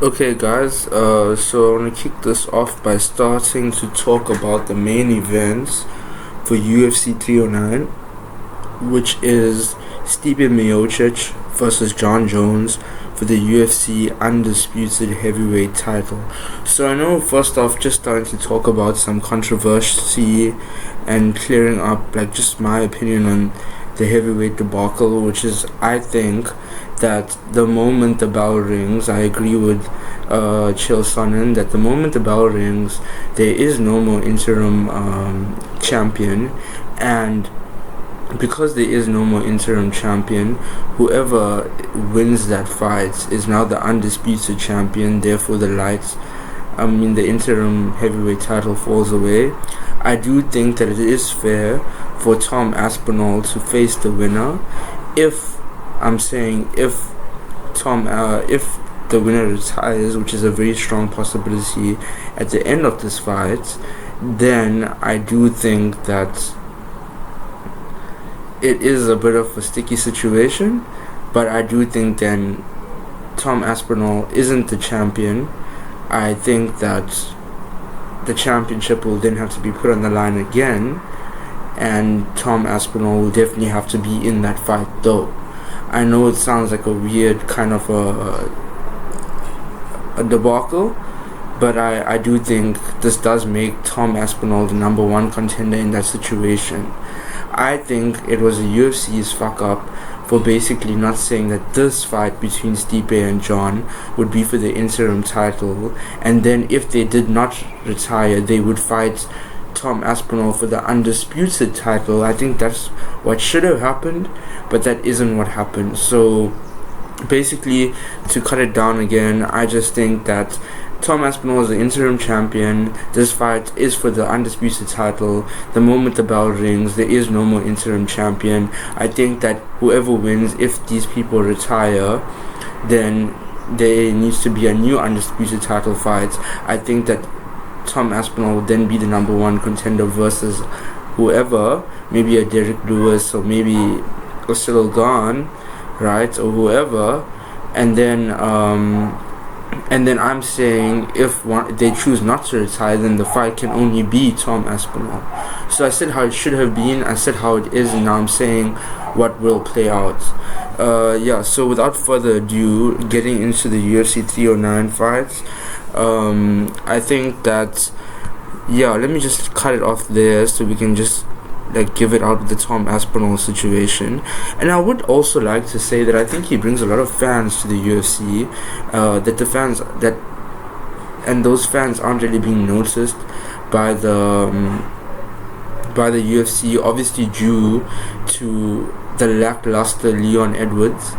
Okay guys, so I want to kick this off by starting to talk about the main events for UFC 309, which is Stipe Miocic versus John Jones for the UFC Undisputed Heavyweight title. So I know first off, just starting to talk about some controversy and clearing up like just my opinion on the heavyweight debacle, which is I think that the moment the bell rings, I agree with Chael Sonnen that the moment the bell rings, there is no more interim champion, and because there is no more interim champion, whoever wins that fight is now the undisputed champion. Therefore, the interim heavyweight title falls away. I do think that it is fair for Tom Aspinall to face the winner. If the winner retires, which is a very strong possibility at the end of this fight, then I do think that it is a bit of a sticky situation. But I do think then Tom Aspinall isn't the champion. I think that the championship will then have to be put on the line again, and Tom Aspinall will definitely have to be in that fight though. I know it sounds like a weird kind of a debacle, but I do think this does make Tom Aspinall the number one contender in that situation. I think it was the UFC's fuck up for basically not saying that this fight between Stipe and John would be for the interim title, and then if they did not retire, they would fight Tom Aspinall for the undisputed title. I think that's what should have happened, but that isn't what happened. So basically, to cut it down again, I just think that Tom Aspinall is the interim champion. This fight is for the undisputed title. The moment the bell rings, there is no more interim champion. I think that whoever wins, if these people retire, then there needs to be a new undisputed title fight. I think that Tom Aspinall would then be the number one contender versus whoever, maybe a Derek Lewis or maybe a Cyril Gane, right, or whoever, and then I'm saying if they choose not to retire, then the fight can only be Tom Aspinall. So I said how it should have been, I said how it is, and now I'm saying what will play out. So without further ado, getting into the UFC 309 fights, I think that, let me just cut it off there so we can just give it out with the Tom Aspinall situation. And I would also like to say that I think he brings a lot of fans to the UFC, and those fans aren't really being noticed by the UFC, obviously due to the lackluster Leon Edwards.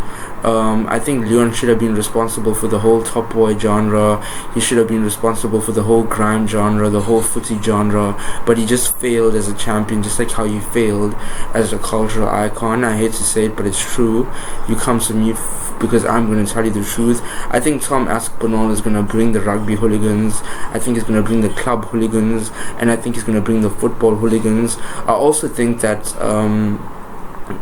I think Leon should have been responsible for the whole Top Boy genre. He should have been responsible for the whole grime genre, the whole footy genre, but he just failed as a champion, just like how he failed as a cultural icon. I hate to say it, but it's true. You come to me because I'm going to tell you the truth. I think Tom Aspinall is going to bring the rugby hooligans. I think he's going to bring the club hooligans, and I think he's going to bring the football hooligans. I also think that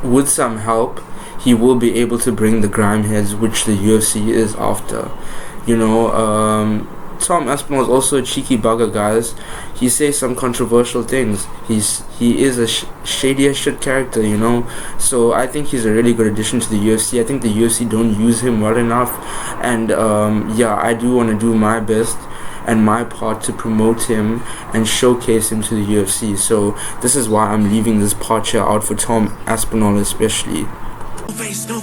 with some help, he will be able to bring the grime heads, which the UFC is after. Tom Aspinall is also a cheeky bugger, guys. He says some controversial things. He is a shady as shit character, So I think he's a really good addition to the UFC. I think the UFC don't use him well enough, and I do want to do my best and my part to promote him and showcase him to the UFC. So this is why I'm leaving this part here out for Tom Aspinall especially. Face no